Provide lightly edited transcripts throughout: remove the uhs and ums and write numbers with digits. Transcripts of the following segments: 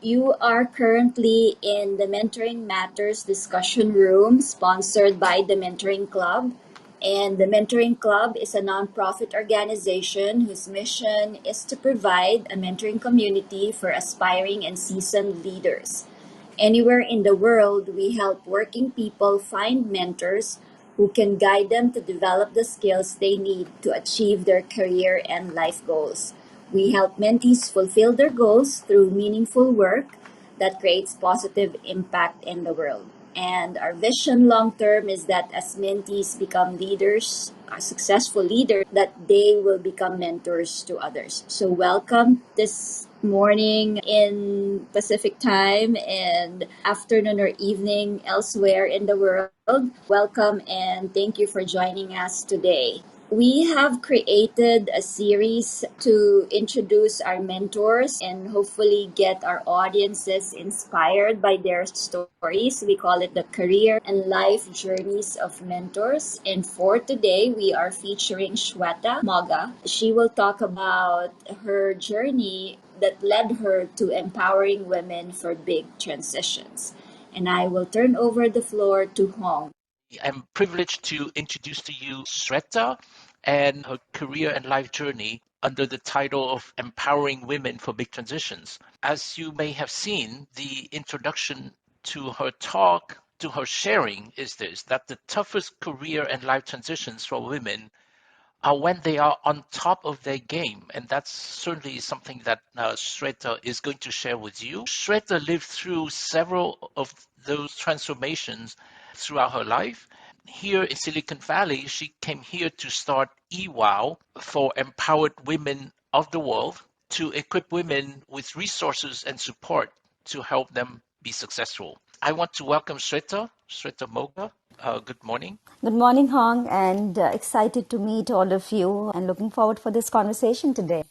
You are currently in the Mentoring Matters discussion room sponsored by the Mentoring Club. And the Mentoring Club is a nonprofit organization whose mission is to provide a mentoring community for aspiring and seasoned leaders. Anywhere in the world, we help working people find mentors who can guide them to develop the skills they need to achieve their career and life goals. We help mentees fulfill their goals through meaningful work that creates positive impact in the world. And our vision long term is that as mentees become leaders, successful leaders, that they will become mentors to others. So, welcome this morning in Pacific time and afternoon or evening elsewhere in the world. Welcome and thank you for joining us today. We have created a series to introduce our mentors and hopefully get our audiences inspired by their stories. We call it the career and life journeys of mentors. And for today, we are featuring Shweta Mogha. She will talk about her journey that led her to empowering women for big transitions. And I will turn over the floor to Hong. I'm privileged to introduce to you Shweta and her career and life journey under the title of Empowering Women for Big Transitions. As you may have seen, the introduction to her talk, to her sharing is this, that the toughest career and life transitions for women are when they are on top of their game. And that's certainly something that Shweta is going to share with you. Shweta lived through several of those transformations throughout her life. Here in Silicon Valley, she came here to start eWOW for empowered women of the world to equip women with resources and support to help them be successful. I want to welcome Shweta Mogha. Good morning. Good morning, Hong, and excited to meet all of you and looking forward for this conversation today.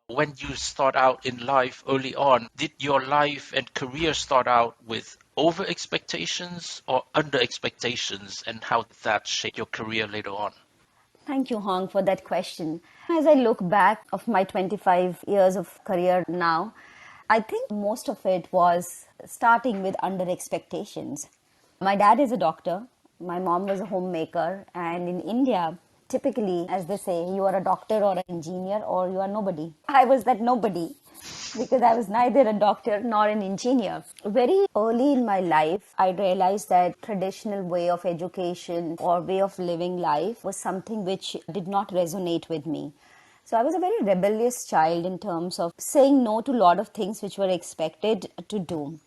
When you start out in life early on, did your life and career start out with over expectations or under expectations, and how did that shape your career later on? Thank you, Hong, for that question. As I look back of my 25 years of career now, I think most of it was starting with under expectations. My dad is a doctor, my mom was a homemaker, and in India, typically, as they say, you are a doctor or an engineer or you are nobody. I was that nobody because I was neither a doctor nor an engineer. Very early in my life, I realized that traditional way of education or way of living life was something which did not resonate with me. So I was a very rebellious child in terms of saying no to a lot of things which were expected to do.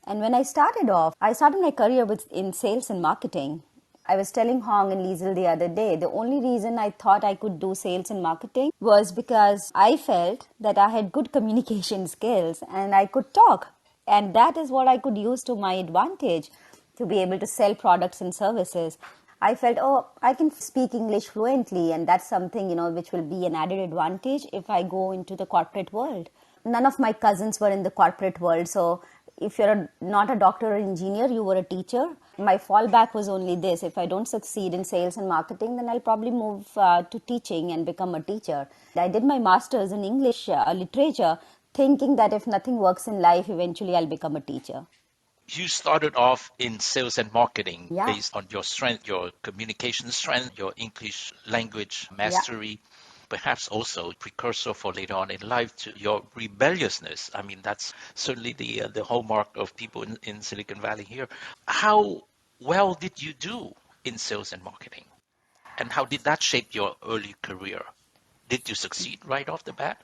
And when I started off, I started my career in sales and marketing. I was telling Hong and Liesel the other day, the only reason I thought I could do sales and marketing was because I felt that I had good communication skills and I could talk. And that is what I could use to my advantage to be able to sell products and services. I felt, I can speak English fluently, and that's something, which will be an added advantage if I go into the corporate world. None of my cousins were in the corporate world, so if you're not a doctor or engineer, you were a teacher. My fallback was only this: if I don't succeed in sales and marketing, then I'll probably move to teaching and become a teacher. I did my master's in English literature, thinking that if nothing works in life, eventually I'll become a teacher. You started off in sales and marketing Yeah. based on your strength, your communication strength, your English language mastery, perhaps also a precursor for later on in life to your rebelliousness. I mean, that's certainly the hallmark of people in Silicon Valley here. How well did you do in sales and marketing? And how did that shape your early career? Did you succeed right off the bat?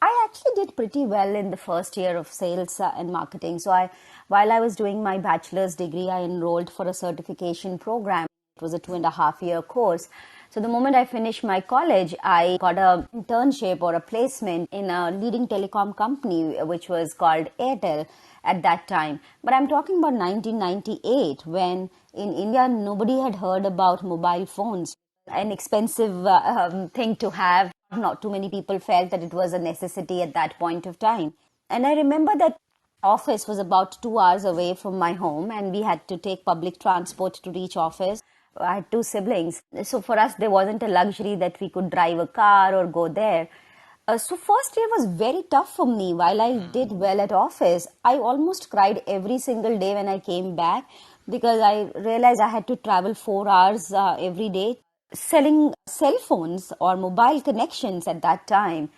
I actually did pretty well in the first year of sales and marketing. So while I was doing my bachelor's degree, I enrolled for a certification program. It was a 2.5-year course. So the moment I finished my college, I got an internship or a placement in a leading telecom company, which was called Airtel at that time. But I'm talking about 1998, when in India, nobody had heard about mobile phones. An expensive thing to have. Not too many people felt that it was a necessity at that point of time. And I remember that office was about 2 hours away from my home, and we had to take public transport to reach office. I had two siblings. So for us, there wasn't a luxury that we could drive a car or go there. So first year was very tough for me. While I did well at office, I almost cried every single day when I came back because I realized I had to travel 4 hours every day. Selling cell phones or mobile connections at that time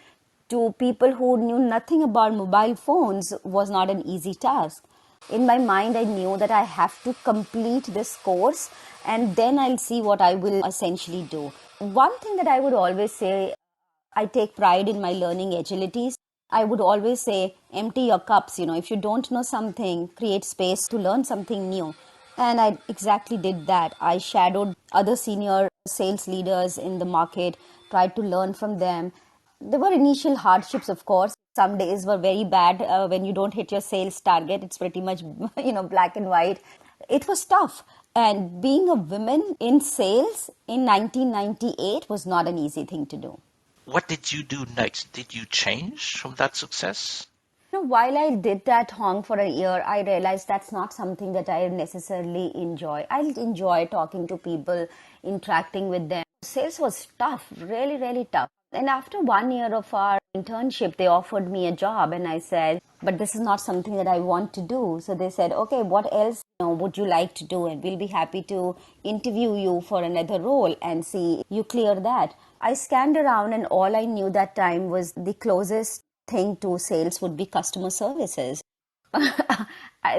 to people who knew nothing about mobile phones was not an easy task. In my mind, I knew that I have to complete this course and then I'll see what I will essentially do. One thing that I would always say, I take pride in my learning agilities. I would always say, empty your cups. If you don't know something, create space to learn something new. And I exactly did that. I shadowed other senior sales leaders in the market, tried to learn from them. There were initial hardships, of course. Some days were very bad when you don't hit your sales target. It's pretty much, black and white. It was tough. And being a woman in sales in 1998 was not an easy thing to do. What did you do next? Did you change from that success? While I did that Hong for a year, I realized that's not something that I necessarily enjoy. I enjoy talking to people, interacting with them. Sales was tough, really, really tough. And after 1 year of our internship, they offered me a job, and I said, but this is not something that I want to do. So they said, okay, what else would you like to do? And we'll be happy to interview you for another role and see you clear that. I scanned around, and all I knew that time was the closest thing to sales would be customer services.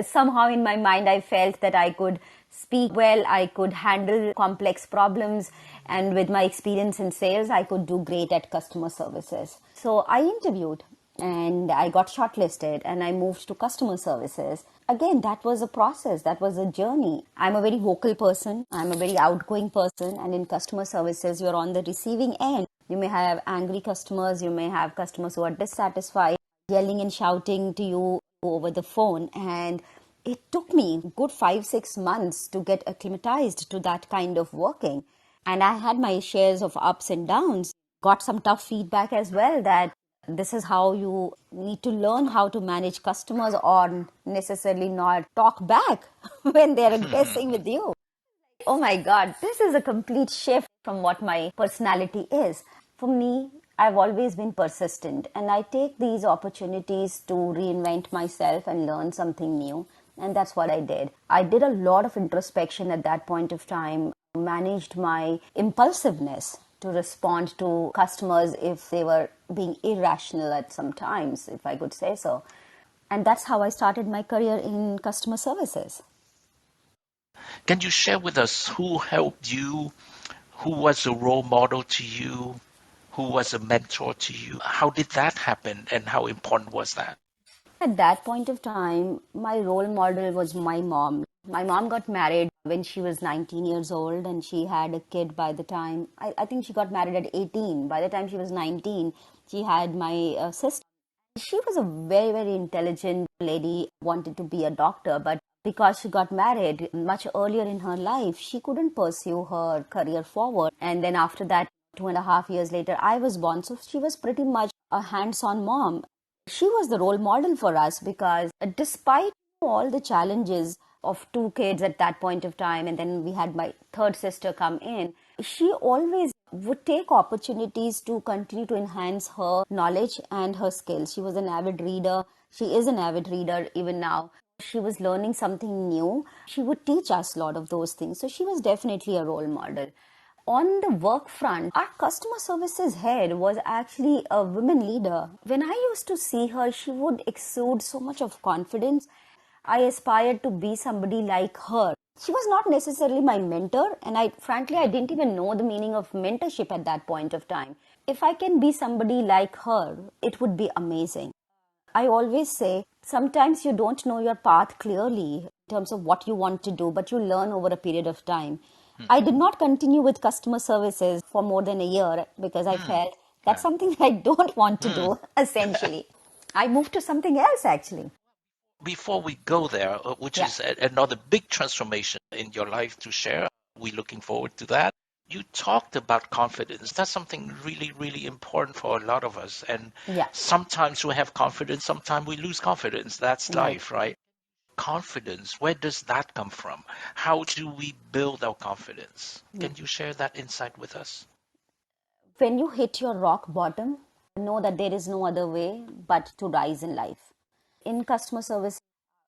Somehow in my mind, I felt that I could speak well, I could handle complex problems, and with my experience in sales, I could do great at customer services. So I interviewed and I got shortlisted and I moved to customer services. Again, that was a process, that was a journey. I'm a very vocal person, I'm a very outgoing person, and in customer services, you're on the receiving end. You may have angry customers, you may have customers who are dissatisfied, yelling and shouting to you over the phone. And it took me a good 5-6 months to get acclimatized to that kind of working. And I had my shares of ups and downs, got some tough feedback as well that this is how you need to learn how to manage customers or necessarily not talk back when they're aggressing with you. Oh my God, this is a complete shift from what my personality is. For me, I've always been persistent and I take these opportunities to reinvent myself and learn something new. And that's what I did. I did a lot of introspection at that point of time, managed my impulsiveness to respond to customers if they were being irrational at some times, if I could say so. And that's how I started my career in customer services. Can you share with us who helped you? Who was a role model to you? Who was a mentor to you? How did that happen and how important was that? At that point of time, my role model was my mom. My mom got married when she was 19 years old and she had a kid by the time, I think she got married at 18. By the time she was 19, she had my sister. She was a very, very intelligent lady, wanted to be a doctor, but because she got married much earlier in her life, she couldn't pursue her career forward. And then after that, 2.5 years later, I was born. So she was pretty much a hands-on mom. She was the role model for us because despite all the challenges of two kids at that point of time, and then we had my third sister come in, she always would take opportunities to continue to enhance her knowledge and her skills. She was an avid reader. She is an avid reader even now. She was learning something new. She would teach us a lot of those things. So she was definitely a role model. On the work front, our customer services head was actually a women leader. When I used to see her, she would exude so much of confidence. I aspired to be somebody like her. She was not necessarily my mentor, and I didn't even know the meaning of mentorship at that point of time. If I can be somebody like her, it would be amazing. I always say sometimes you don't know your path clearly in terms of what you want to do, but you learn over a period of time. I did not continue with customer services for more than a year because I felt that's something that I don't want to do, essentially. I moved to something else, actually. Before we go there, which Yeah. is another big transformation in your life to share, we're looking forward to that. You talked about confidence. That's something really, really important for a lot of us. And Yeah. sometimes we have confidence, sometimes we lose confidence. That's Right. life, right? Confidence, where does that come from? How do we build our confidence? Yeah. Can you share that insight with us? When you hit your rock bottom, know that there is no other way but to rise in life. In customer service,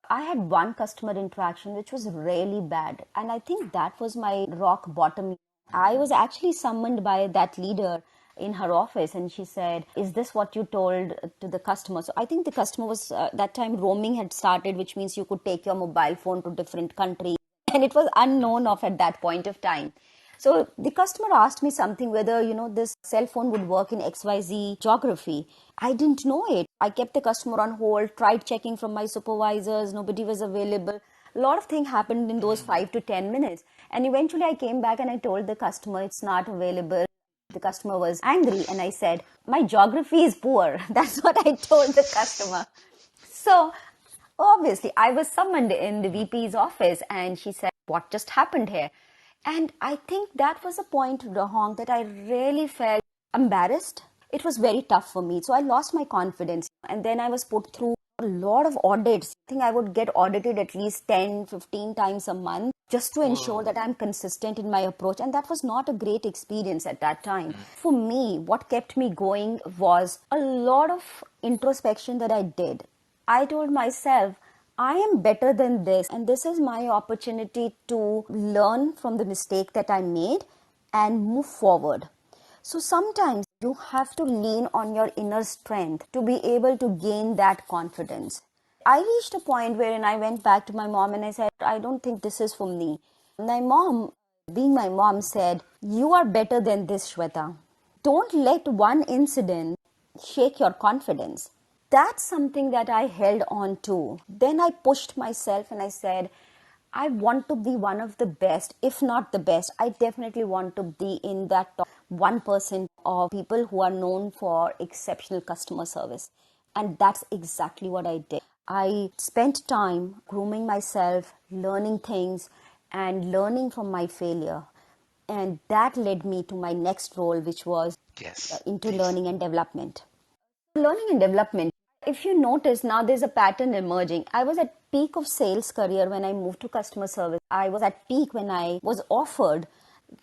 I had one customer interaction which was really bad, and I think that was my rock bottom. I was actually summoned by that leader in her office, and she said, "Is this what you told to the customer?" So I think the customer was that time roaming had started, which means you could take your mobile phone to different countries, and it was unknown of at that point of time. So the customer asked me something whether, this cell phone would work in XYZ geography. I didn't know it. I kept the customer on hold, tried checking from my supervisors, nobody was available. A lot of things happened in those 5 to 10 minutes. And eventually I came back and I told the customer it's not available. The customer was angry and I said, "My geography is poor." That's what I told the customer. So obviously, I was summoned in the VP's office and she said, "What just happened here?" And I think that was a point, Rahong, that I really felt embarrassed. It was very tough for me. So I lost my confidence. And then I was put through a lot of audits. I think I would get audited at least 10, 15 times a month just to ensure that I'm consistent in my approach. And that was not a great experience at that time. For me, what kept me going was a lot of introspection that I did. I told myself, I am better than this, and this is my opportunity to learn from the mistake that I made and move forward. So sometimes you have to lean on your inner strength to be able to gain that confidence. I reached a point wherein I went back to my mom and I said, "I don't think this is for me." My mom, being my mom, said, "You are better than this, Shweta. Don't let one incident shake your confidence." That's something that I held on to. Then I pushed myself and I said, I want to be one of the best, if not the best. I definitely want to be in that top 1% of people who are known for exceptional customer service. And that's exactly what I did. I spent time grooming myself, learning things, and learning from my failure. And that led me to my next role, which was Yes, into please. learning and development. Learning and development. If you notice now there's a pattern emerging. I was at peak of sales career when I moved to customer service. I was at peak when I was offered.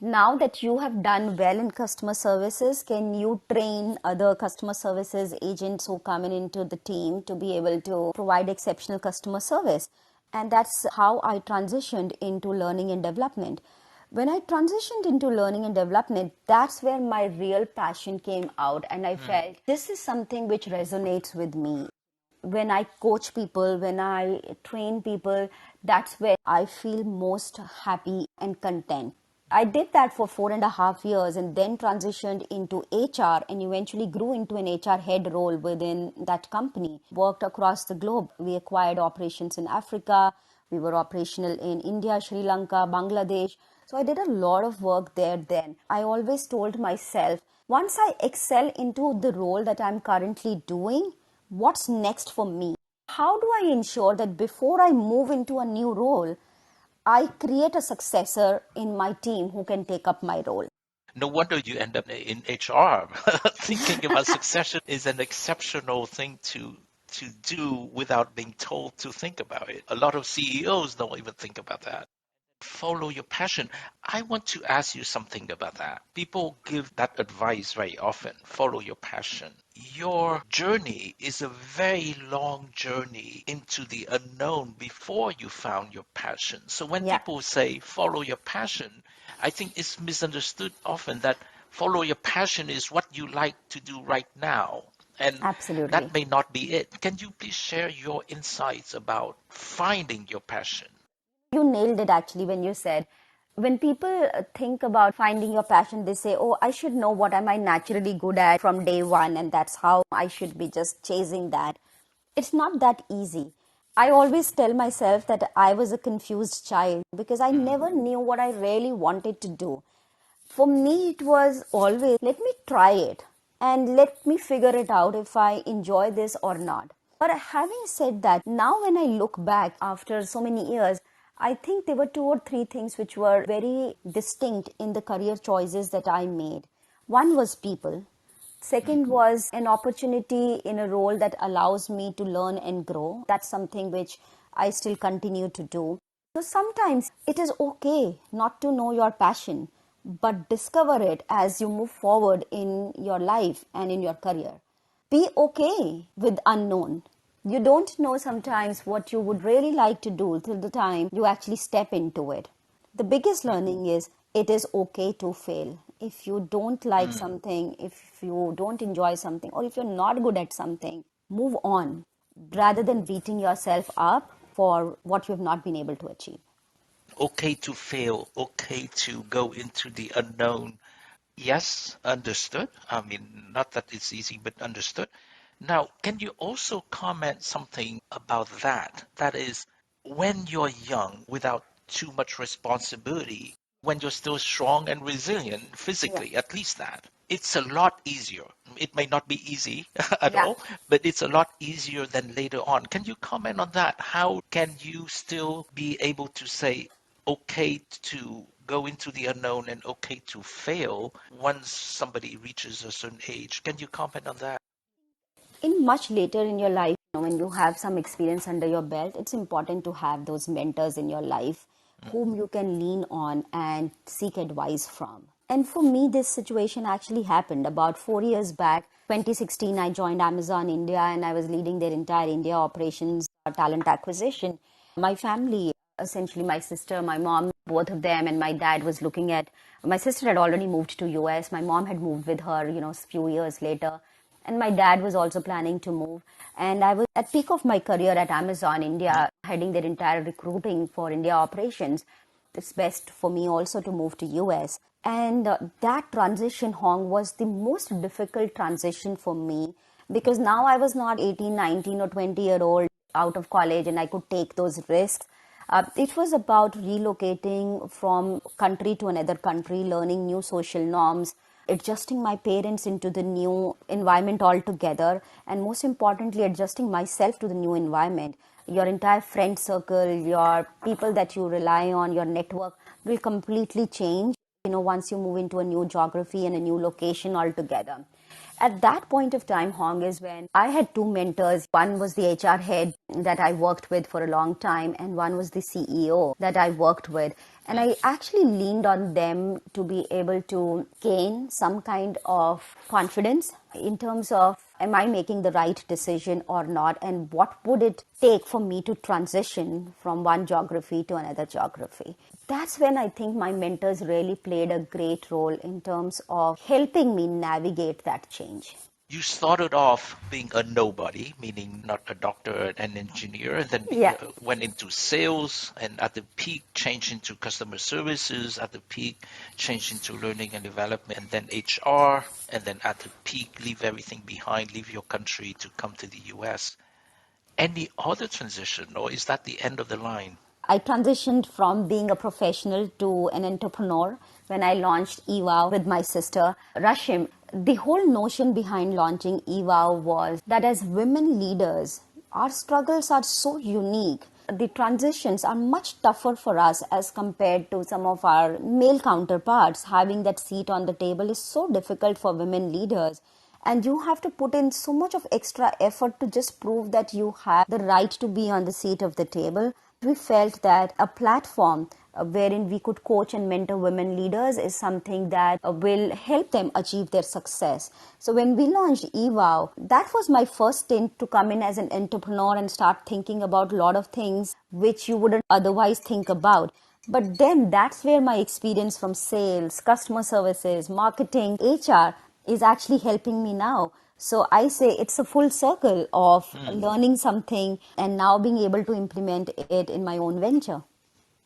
Now that you have done well in customer services, can you train other customer services agents who come in into the team to be able to provide exceptional customer service? And that's how I transitioned into learning and development. When I transitioned into learning and development, that's where my real passion came out. And I felt this is something which resonates with me. When I coach people, when I train people, that's where I feel most happy and content. I did that for 4.5 years and then transitioned into HR and eventually grew into an HR head role within that company. Worked across the globe. We acquired operations in Africa. We were operational in India, Sri Lanka, Bangladesh. So I did a lot of work there then. I always told myself, once I excel into the role that I'm currently doing, what's next for me? How do I ensure that before I move into a new role, I create a successor in my team who can take up my role? No wonder you end up in HR. Thinking about succession is an exceptional thing to do without being told to think about it. A lot of CEOs don't even think about that. Follow your passion. I want to ask you something about that. People give that advice very often. Follow your passion. Your journey is a very long journey into the unknown before you found your passion. So when Yeah, people say follow your passion, I think it's misunderstood often that follow your passion is what you like to do right now. And that absolutely. may not be it. Can you please share your insights about finding your passion? You nailed it actually when you said, when people think about finding your passion, they say, "Oh, I should know what am I naturally good at from day one, and that's how I should be just chasing that." It's not that easy. I always tell myself that I was a confused child because I never knew what I really wanted to do. For me, it was always, let me try it and let me figure it out if I enjoy this or not. But having said that, now when I look back after so many years, I think there were two or three things which were very distinct in the career choices that I made. One was people. Second was an opportunity in a role that allows me to learn and grow. That's something which I still continue to do. So sometimes it is okay not to know your passion, but discover it as you move forward in your life and in your career. Be okay with unknown. You don't know sometimes what you would really like to do till the time you actually step into it. The biggest learning is it is okay to fail. If you don't like something, if you don't enjoy something, or if you're not good at something, move on rather than beating yourself up for what you have not been able to achieve. Okay to fail, okay to go into the unknown. Yes, understood. I mean, not that it's easy, but understood. Now, can you also comment something about that? That is, when you're young, without too much responsibility, when you're still strong and resilient Yeah. physically, at least that, it's a lot easier. It may not be easy at Yeah. all, but it's a lot easier than later on. Can you comment on that? How can you still be able to say, okay to go into the unknown and okay to fail once somebody reaches a certain age? Can you comment on that? In much later in your life, when you have some experience under your belt, it's important to have those mentors in your life whom you can lean on and seek advice from. And for me, this situation actually happened about 4 years back. 2016, I joined Amazon India and I was leading their entire India operations, talent acquisition. My family, essentially my sister, my mom, both of them, and my dad was looking at, my sister had already moved to US. My mom had moved with her, a few years later, and my dad was also planning to move. And I was at peak of my career at Amazon India, heading their entire recruiting for India operations. It's best for me also to move to US. And that transition, Hong, was the most difficult transition for me, because now I was not 18, 19 or 20-year old out of college and I could take those risks. It was about relocating from country to another country, learning new social norms, adjusting my parents into the new environment altogether, and most importantly, adjusting myself to the new environment. Your entire friend circle, your people that you rely on, your network will completely change, once you move into a new geography and a new location altogether. At that point of time, Hong, is when I had two mentors. One was the HR head that I worked with for a long time, and one was the CEO that I worked with. And I actually leaned on them to be able to gain some kind of confidence in terms of, am I making the right decision or not, and what would it take for me to transition from one geography to another geography. That's when I think my mentors really played a great role in terms of helping me navigate that change. You started off being a nobody, meaning not a doctor, an engineer, and then Yeah. went into sales, and at the peak changed into customer services, at the peak changed into learning and development, and then HR, and then at the peak leave everything behind, leave your country to come to the US. Any other transition, or is that the end of the line? I transitioned from being a professional to an entrepreneur when I launched eWOW with my sister, Rashim. The whole notion behind launching eWOW was that as women leaders, our struggles are so unique. The transitions are much tougher for us as compared to some of our male counterparts. Having that seat on the table is so difficult for women leaders, and you have to put in so much of extra effort to just prove that you have the right to be on the seat of the table. We felt that a platform wherein we could coach and mentor women leaders is something that will help them achieve their success. So when we launched eWOW, that was my first stint to come in as an entrepreneur and start thinking about a lot of things which you wouldn't otherwise think about. But then that's where my experience from sales, customer services, marketing, HR is actually helping me now. So I say it's a full circle of learning something and now being able to implement it in my own venture.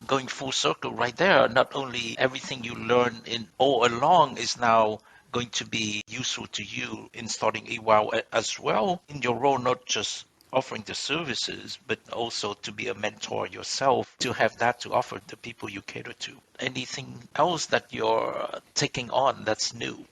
Going full circle right there, not only everything you learned in all along is now going to be useful to you in starting eWOW as well in your role, not just offering the services, but also to be a mentor yourself, to have that to offer the people you cater to. Anything else that you're taking on that's new?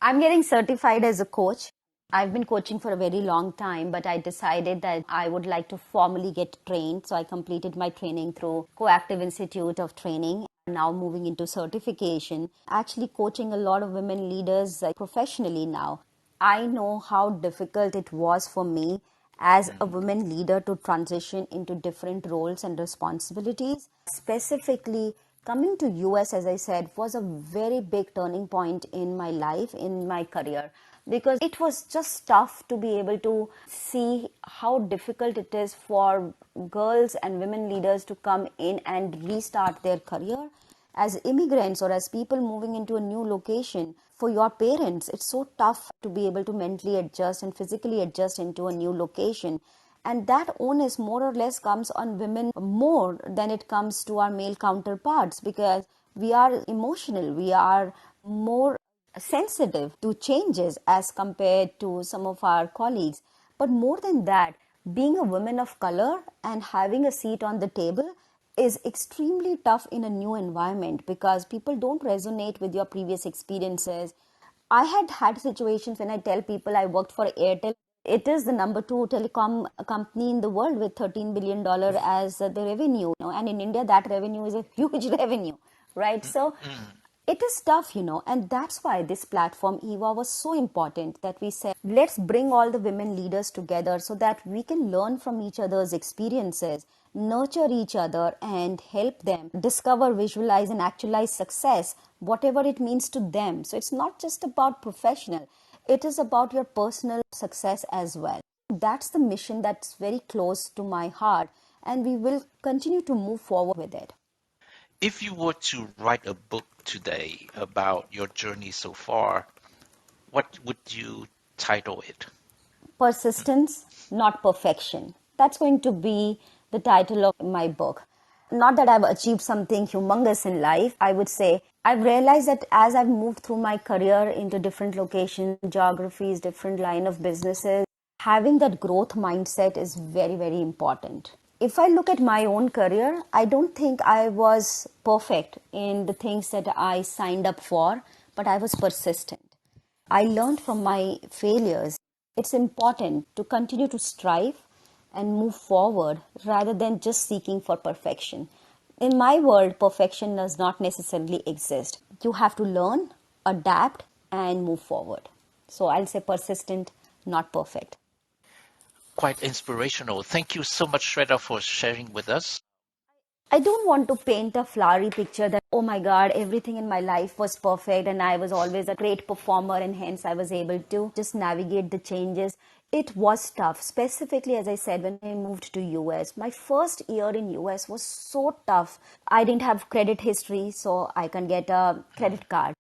I'm getting certified as a coach. I've been coaching for a very long time, but I decided that I would like to formally get trained. So I completed my training through Coactive Institute of Training. Now moving into certification, actually coaching a lot of women leaders professionally now. I know how difficult it was for me as a woman leader to transition into different roles and responsibilities. Specifically, coming to US, as I said, was a very big turning point in my life, in my career. because it was just tough to be able to see how difficult it is for girls and women leaders to come in and restart their career as immigrants or as people moving into a new location. For your parents, it's so tough to be able to mentally adjust and physically adjust into a new location. And that onus more or less comes on women more than it comes to our male counterparts, because we are emotional, we are more sensitive to changes as compared to some of our colleagues. But more than that, being a woman of color and having a seat on the table is extremely tough in a new environment, because people don't resonate with your previous experiences. I had situations when I tell people I worked for Airtel. It is the number 2 telecom company in the world with $13 billion as the revenue. And in India, that revenue is a huge revenue, right? So it is tough, and that's why this platform, eWOW, was so important, that we said, let's bring all the women leaders together so that we can learn from each other's experiences, nurture each other, and help them discover, visualize, and actualize success, whatever it means to them. So it's not just about professional, it is about your personal success as well. That's the mission that's very close to my heart, and we will continue to move forward with it. If you were to write a book today about your journey so far, what would you title it? Persistence, not perfection. That's going to be the title of my book. Not that I've achieved something humongous in life. I would say I've realized that as I've moved through my career into different locations, geographies, different line of businesses, having that growth mindset is very, very important. If I look at my own career, I don't think I was perfect in the things that I signed up for, but I was persistent. I learned from my failures. It's important to continue to strive and move forward rather than just seeking for perfection. In my world, perfection does not necessarily exist. You have to learn, adapt, and move forward. So I'll say persistent, not perfect. Quite inspirational. Thank you so much, Shweta, for sharing with us. I don't want to paint a flowery picture that, oh my God, everything in my life was perfect and I was always a great performer and hence I was able to just navigate the changes. It was tough, specifically, as I said, when I moved to US. My first year in US was so tough. I didn't have credit history, so I can get a credit card.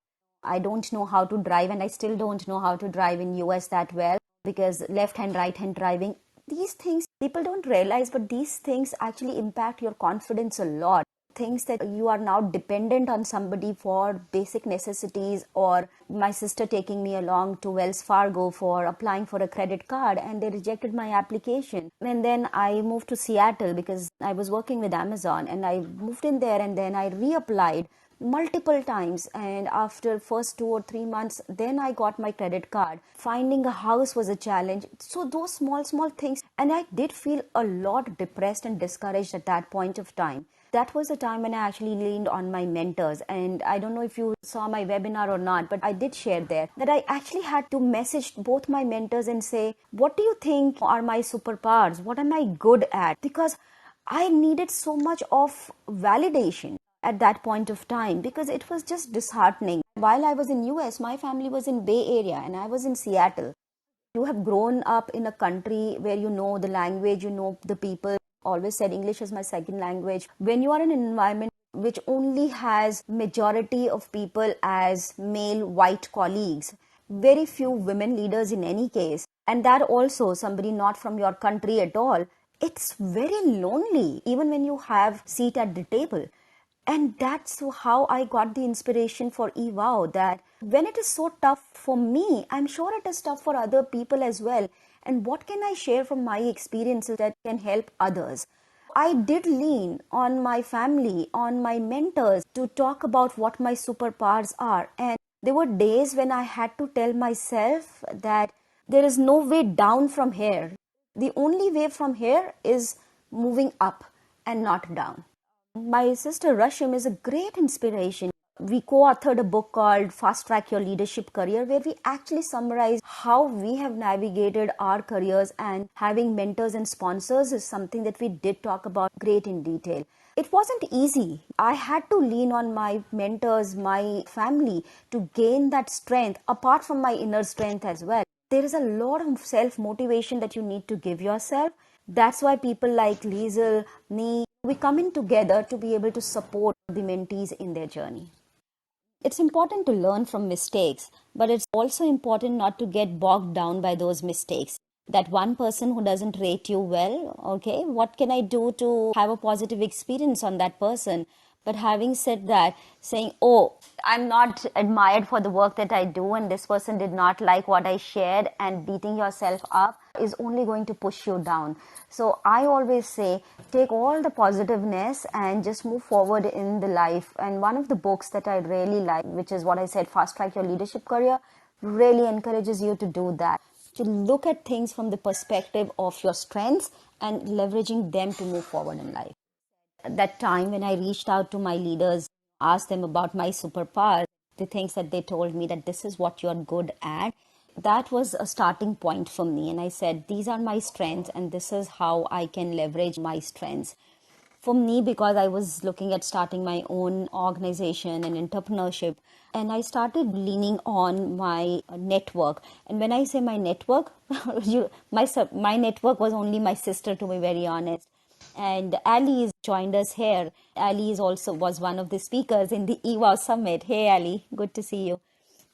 I don't know how to drive, and I still don't know how to drive in US that well, because left hand, right hand driving, these things people don't realize, but these things actually impact your confidence a lot. Things that you are now dependent on somebody for basic necessities, or my sister taking me along to Wells Fargo for applying for a credit card and they rejected my application. And then I moved to Seattle because I was working with Amazon, and I moved in there and then I reapplied multiple times, and after first 2 or 3 months then I got my credit card. Finding a house was a challenge. So those small things, and I did feel a lot depressed and discouraged at that point of time. That was the time when I actually leaned on my mentors, and I don't know if you saw my webinar or not, but I did share there that I actually had to message both my mentors and say, what do you think are my superpowers, what am I good at? Because I needed so much of validation at that point of time, because it was just disheartening. While I was in US, my family was in Bay Area and I was in Seattle. You have grown up in a country where you know the language, you know the people. Always said English is my second language. When you are in an environment which only has majority of people as male white colleagues, very few women leaders in any case, and that also somebody not from your country at all, it's very lonely even when you have seat at the table. And that's how I got the inspiration for eWOW, that when it is so tough for me, I'm sure it is tough for other people as well. And what can I share from my experiences that can help others? I did lean on my family, on my mentors to talk about what my superpowers are. And there were days when I had to tell myself that there is no way down from here. The only way from here is moving up and not down. My sister Rashim is a great inspiration. We co-authored a book called Fast Track Your Leadership Career, where we actually summarize how we have navigated our careers, and having mentors and sponsors is something that we did talk about great in detail. It wasn't easy. I had to lean on my mentors, my family, to gain that strength apart from my inner strength as well. There is a lot of self-motivation that you need to give yourself. That's why people like Liesel, me, we come in together to be able to support the mentees in their journey. It's important to learn from mistakes, but it's also important not to get bogged down by those mistakes. That one person who doesn't rate you well, okay, what can I do to have a positive experience on that person? But having said that, saying, oh, I'm not admired for the work that I do, and this person did not like what I shared, and beating yourself up is only going to push you down. So I always say, take all the positiveness and just move forward in the life. And one of the books that I really like, which is what I said, Fast Track Your Leadership Career, really encourages you to do that, to look at things from the perspective of your strengths and leveraging them to move forward in life. At that time when I reached out to my leaders, asked them about my superpower, the things that they told me that this is what you're good at, that was a starting point for me. And I said, these are my strengths and this is how I can leverage my strengths. For me, because I was looking at starting my own organization and entrepreneurship, and I started leaning on my network. And when I say my network, my network was only my sister, to be very honest. And Ali has joined us here. Ali is also was one of the speakers in the eWOW summit. Hey Ali, good to see you.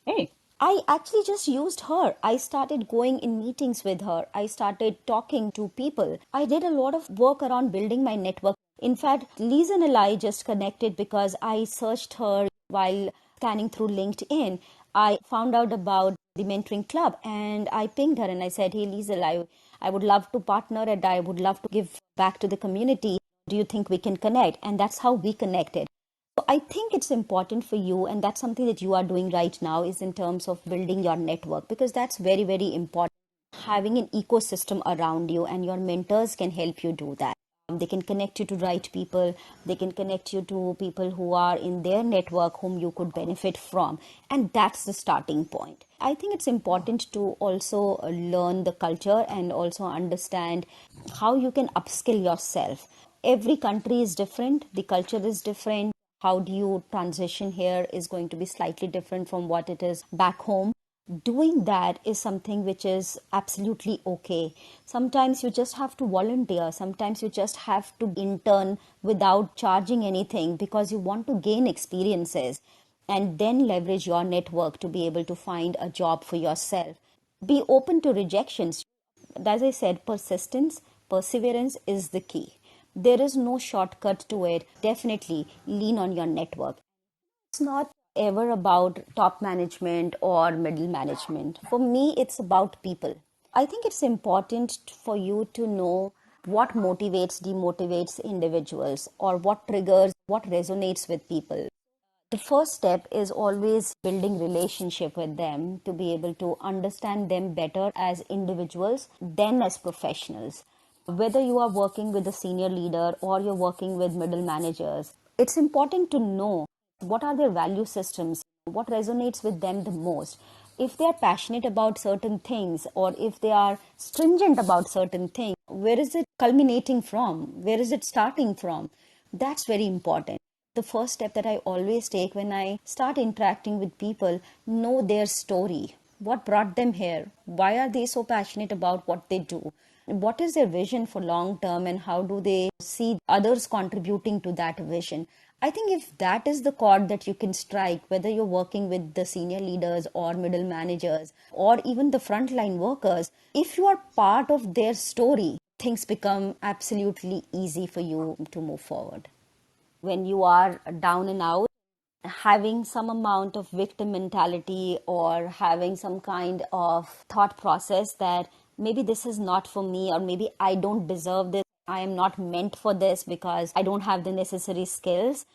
Hey. I actually just used her. I started going in meetings with her. I started talking to people. I did a lot of work around building my network. In fact, Liesel and I just connected because I searched her while scanning through LinkedIn. I found out about the mentoring club and I pinged her and I said, hey Liesel, I would love to partner and I would love to give back to the community. Do you think we can connect? And that's how we connected. So I think it's important for you, and that's something that you are doing right now, is in terms of building your network, because that's very, very important. Having an ecosystem around you, and your mentors can help you do that. They can connect you to right people. They can connect you to people who are in their network whom you could benefit from. And that's the starting point. I think it's important to also learn the culture and also understand how you can upskill yourself. Every country is different. The culture is different. How do you transition here is going to be slightly different from what it is back home. Doing that is something which is absolutely okay. Sometimes you just have to volunteer. Sometimes you just have to intern without charging anything because you want to gain experiences and then leverage your network to be able to find a job for yourself. Be open to rejections. As I said, persistence, perseverance is the key. There is no shortcut to it. Definitely lean on your network. It's not ever about top management or middle management. For me, it's about people. I think it's important for you to know what motivates, demotivates individuals, or what triggers, what resonates with people. The first step is always building relationship with them to be able to understand them better as individuals than as professionals. Whether you are working with a senior leader or you're working with middle managers, it's important to know what are their value systems, what resonates with them the most. If they are passionate about certain things or if they are stringent about certain things, where is it culminating from? Where is it starting from? That's very important. The first step that I always take when I start interacting with people, know their story. What brought them here? Why are they so passionate about what they do? What is their vision for long term and how do they see others contributing to that vision? I think if that is the chord that you can strike, whether you're working with the senior leaders or middle managers or even the frontline workers, if you are part of their story, things become absolutely easy for you to move forward. When you are down and out, having some amount of victim mentality or having some kind of thought process that maybe this is not for me or maybe I don't deserve this, I am not meant for this because I don't have the necessary skills.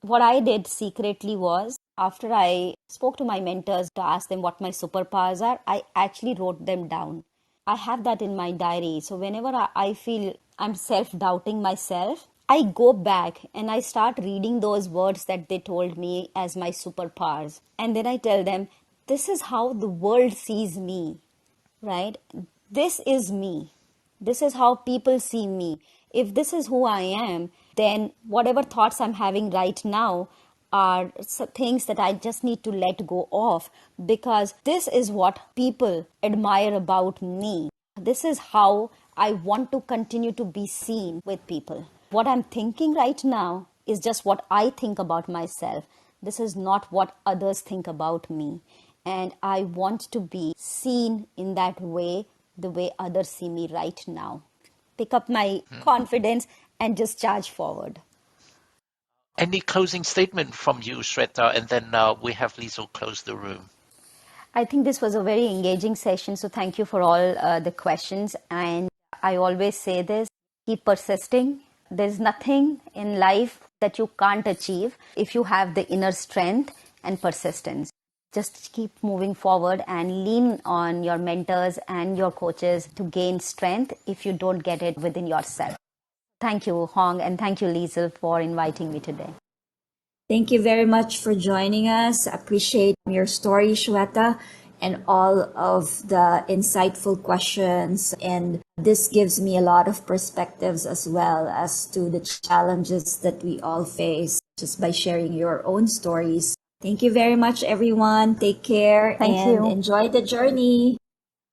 What I did secretly was, after I spoke to my mentors to ask them what my superpowers are, I actually wrote them down. I have that in my diary. So whenever I feel I'm self-doubting myself, I go back and I start reading those words that they told me as my superpowers. And then I tell them, this is how the world sees me, right? This is me. This is how people see me. If this is who I am, then whatever thoughts I'm having right now are things that I just need to let go of, because this is what people admire about me. This is how I want to continue to be seen with people. What I'm thinking right now is just what I think about myself. This is not what others think about me. And I want to be seen in that way, the way others see me right now. Pick up my confidence and just charge forward. Any closing statement from you, Shweta, and then we have Liesel close the room. I think this was a very engaging session, so thank you for all the questions. And I always say this, keep persisting. There's nothing in life that you can't achieve if you have the inner strength and persistence. Just keep moving forward and lean on your mentors and your coaches to gain strength if you don't get it within yourself. Thank you, Hong, and thank you, Liesel, for inviting me today. Thank you very much for joining us. Appreciate your story, Shweta, and all of the insightful questions. And this gives me a lot of perspectives as well as to the challenges that we all face just by sharing your own stories. Thank you very much, everyone. Take care Thank and you. enjoy the journey.